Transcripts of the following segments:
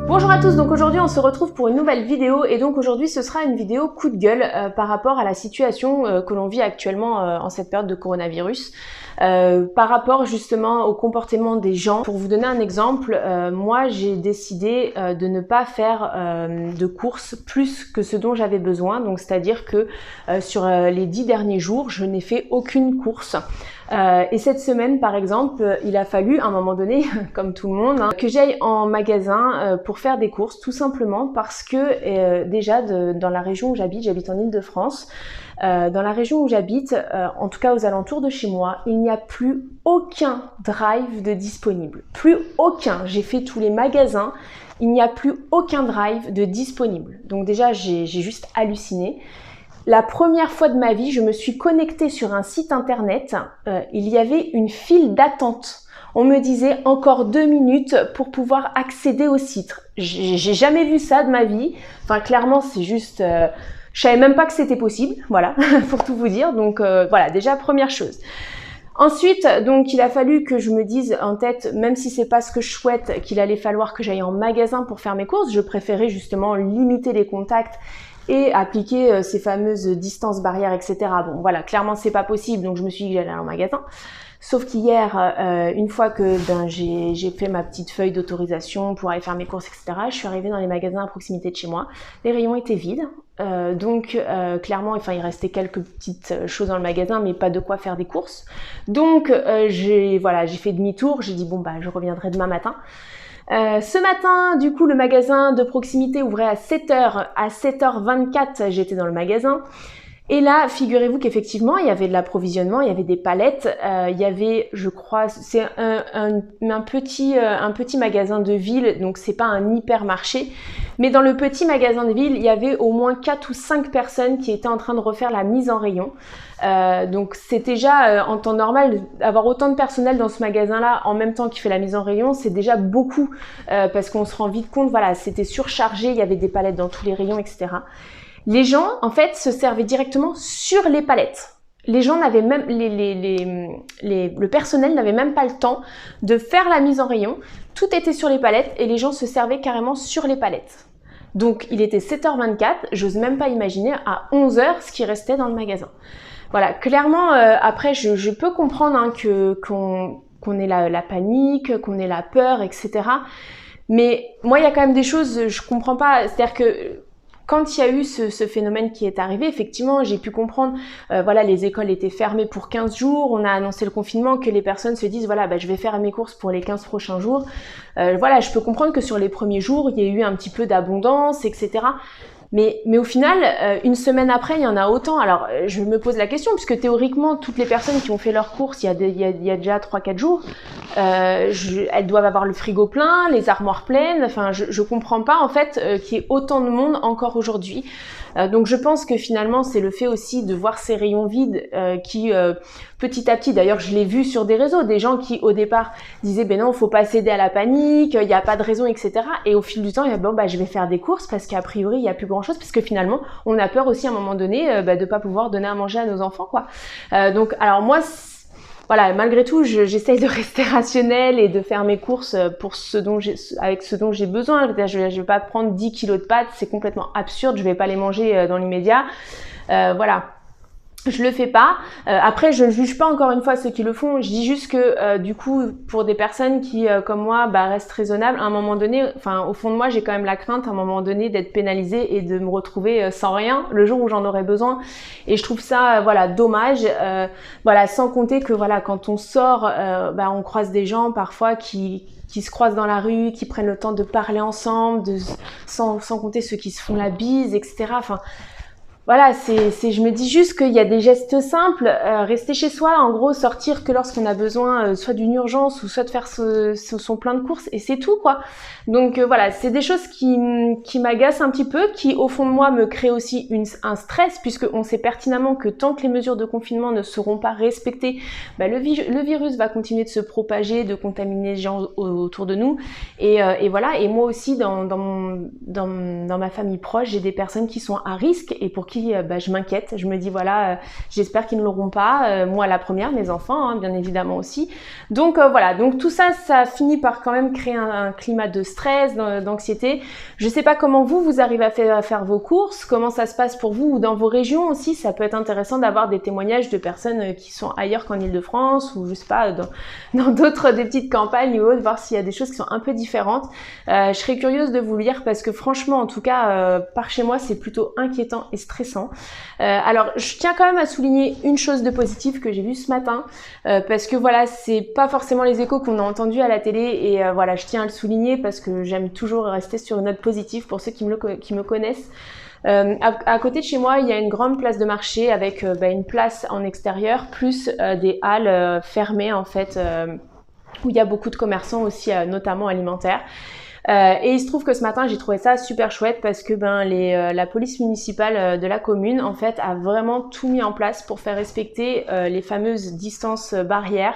Bonjour à tous, donc aujourd'hui on se retrouve pour une nouvelle vidéo et donc aujourd'hui ce sera une vidéo coup de gueule par rapport à la situation que l'on vit actuellement en cette période de coronavirus, par rapport justement au comportement des gens. Pour vous donner un exemple, moi j'ai décidé de ne pas faire de courses plus que ce dont j'avais besoin, donc c'est-à-dire que sur les 10 derniers jours je n'ai fait aucune course. Et cette semaine, par exemple, il a fallu, à un moment donné, comme tout le monde, que j'aille en magasin pour faire des courses, tout simplement parce que déjà, dans la région où j'habite en Île-de-France, dans la région où j'habite, en tout cas aux alentours de chez moi, il n'y a plus aucun drive de disponible. Plus aucun. J'ai fait tous les magasins, il n'y a plus aucun drive de disponible. Donc déjà, j'ai juste halluciné. La première fois de ma vie, je me suis connectée sur un site internet, il y avait une file d'attente. On me disait encore 2 minutes pour pouvoir accéder au site. J'ai jamais vu ça de ma vie. Enfin, clairement, c'est juste... je savais même pas que c'était possible, voilà, pour tout vous dire. Donc voilà, déjà, première chose. Ensuite, donc, il a fallu que je me dise en tête, même si c'est pas ce que je souhaite, qu'il allait falloir que j'aille en magasin pour faire mes courses. Je préférais justement limiter les contacts et appliquer ces fameuses distances barrières, etc. Bon, voilà, clairement, c'est pas possible, donc je me suis dit que j'allais aller en magasin. Sauf qu'hier, une fois que j'ai fait ma petite feuille d'autorisation pour aller faire mes courses, etc., je suis arrivée dans les magasins à proximité de chez moi. Les rayons étaient vides, donc clairement, enfin, il restait quelques petites choses dans le magasin, mais pas de quoi faire des courses. Donc, j'ai fait demi-tour, j'ai dit bon, bah, je reviendrai demain matin. Ce matin, du coup, le magasin de proximité ouvrait à 7h. À 7h24, j'étais dans le magasin. Et là, figurez-vous qu'effectivement, il y avait de l'approvisionnement, il y avait des palettes, il y avait, je crois, c'est un petit magasin de ville, donc c'est pas un hypermarché. Mais dans le petit magasin de ville, il y avait au moins 4 ou 5 personnes qui étaient en train de refaire la mise en rayon. Donc c'est déjà en temps normal, avoir autant de personnel dans ce magasin-là en même temps qu'il fait la mise en rayon, c'est déjà beaucoup parce qu'on se rend vite compte, voilà, c'était surchargé, il y avait des palettes dans tous les rayons, etc. Les gens, en fait, se servaient directement sur les palettes. Les gens n'avaient même, le personnel n'avait même pas le temps de faire la mise en rayon. Tout était sur les palettes et les gens se servaient carrément sur les palettes. Donc, il était 7h24, j'ose même pas imaginer à 11h ce qui restait dans le magasin. Voilà, clairement, après, je peux comprendre hein, qu'on ait la panique, qu'on ait la peur, etc. Mais moi, il y a quand même des choses, je comprends pas. C'est-à-dire que quand il y a eu ce phénomène qui est arrivé, effectivement, j'ai pu comprendre, voilà, les écoles étaient fermées pour 15 jours, on a annoncé le confinement, que les personnes se disent, voilà, bah, je vais faire mes courses pour les 15 prochains jours. Voilà, je peux comprendre que sur les premiers jours, il y a eu un petit peu d'abondance, etc. Mais au final, une semaine après, il y en a autant. Alors, je me pose la question, puisque théoriquement, toutes les personnes qui ont fait leurs courses il y a déjà 3-4 jours, elles doivent avoir le frigo plein, les armoires pleines. Enfin, je comprends pas, en fait, qu'il y ait autant de monde encore aujourd'hui. Donc, je pense que finalement, c'est le fait aussi de voir ces rayons vides qui, petit à petit, d'ailleurs, je l'ai vu sur des réseaux, des gens qui, au départ, disaient, ben non, faut pas céder à la panique, il n'y a pas de raison, etc. Et au fil du temps, il y a, bon, bah, je vais faire des courses parce qu'à priori, il n'y a plus grand chose, parce que finalement, on a peur aussi à un moment donné de pas pouvoir donner à manger à nos enfants, quoi. Donc, alors moi, voilà, malgré tout, j'essaye de rester rationnelle et de faire mes courses pour avec ce dont j'ai besoin. Je vais pas prendre 10 kilos de pâtes, c'est complètement absurde, je vais pas les manger dans l'immédiat. Voilà. Je le fais pas. Après, je ne juge pas encore une fois ceux qui le font. Je dis juste que du coup, pour des personnes qui, comme moi, restent raisonnables, à un moment donné, enfin, au fond de moi, j'ai quand même la crainte, à un moment donné, d'être pénalisée et de me retrouver sans rien le jour où j'en aurai besoin. Et je trouve ça, voilà, dommage. Voilà, sans compter que, voilà, quand on sort, on croise des gens parfois qui se croisent dans la rue, qui prennent le temps de parler ensemble, sans compter ceux qui se font la bise, etc. Enfin. Voilà, je me dis juste qu'il y a des gestes simples, rester chez soi, en gros, sortir que lorsqu'on a besoin soit d'une urgence ou soit de faire son plein de courses, et c'est tout, quoi. Donc voilà, c'est des choses qui m'agacent un petit peu, qui au fond de moi me créent aussi un stress, puisque on sait pertinemment que tant que les mesures de confinement ne seront pas respectées, le virus va continuer de se propager, de contaminer les gens autour de nous, et voilà. Et moi aussi, dans ma famille proche, j'ai des personnes qui sont à risque et pour qui pris, je m'inquiète. Je me dis voilà, j'espère qu'ils ne l'auront pas. Moi la première, mes enfants, hein, bien évidemment aussi. Donc voilà, donc tout ça, ça finit par quand même créer un climat de stress, d'anxiété. Je sais pas comment vous arrivez à faire vos courses, comment ça se passe pour vous ou dans vos régions aussi. Ça peut être intéressant d'avoir des témoignages de personnes qui sont ailleurs qu'en Île-de-France ou je sais pas, dans d'autres, des petites campagnes ou autres, voir s'il y a des choses qui sont un peu différentes. Je serais curieuse de vous lire parce que franchement, en tout cas, par chez moi, c'est plutôt inquiétant et stressant. Alors, je tiens quand même à souligner une chose de positive que j'ai vue ce matin, parce que voilà, c'est pas forcément les échos qu'on a entendus à la télé et voilà, je tiens à le souligner parce que j'aime toujours rester sur une note positive pour ceux qui me connaissent. À côté de chez moi, il y a une grande place de marché avec une place en extérieur plus des halles fermées en fait, où il y a beaucoup de commerçants aussi, notamment alimentaires. Et il se trouve que ce matin, j'ai trouvé ça super chouette parce que la police municipale de la commune, en fait, a vraiment tout mis en place pour faire respecter les fameuses distances barrières.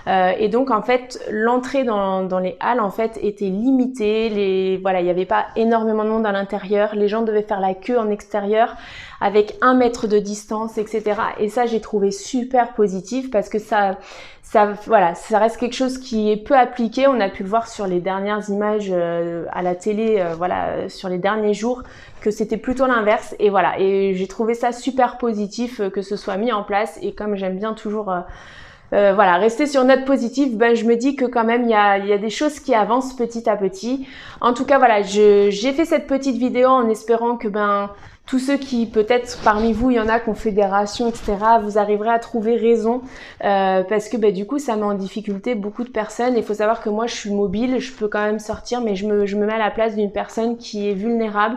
Et donc en fait l'entrée dans les halles en fait était limitée, voilà, il n'y avait pas énormément de monde à l'intérieur, les gens devaient faire la queue en extérieur avec 1 mètre de distance, etc. Et ça j'ai trouvé super positif parce que ça reste quelque chose qui est peu appliqué. On a pu le voir sur les dernières images à la télé, sur les derniers jours, que c'était plutôt l'inverse. Et voilà, et j'ai trouvé ça super positif que ce soit mis en place. Et comme j'aime bien toujours rester sur une note positive, je me dis que quand même il y a des choses qui avancent petit à petit. En tout cas voilà, j'ai fait cette petite vidéo en espérant que tous ceux qui, peut-être parmi vous, il y en a qui ont fait des rations, etc., vous arriverez à trouver raison parce que du coup, ça met en difficulté beaucoup de personnes. Il faut savoir que moi, je suis mobile, je peux quand même sortir, mais je me mets à la place d'une personne qui est vulnérable,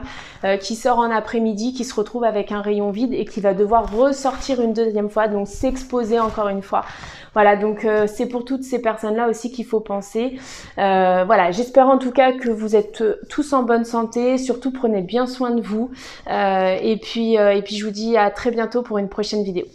qui sort en après-midi, qui se retrouve avec un rayon vide et qui va devoir ressortir une deuxième fois, donc s'exposer encore une fois. Voilà, donc c'est pour toutes ces personnes-là aussi qu'il faut penser. Voilà, j'espère en tout cas que vous êtes tous en bonne santé. Surtout, prenez bien soin de vous. Et puis je vous dis à très bientôt pour une prochaine vidéo.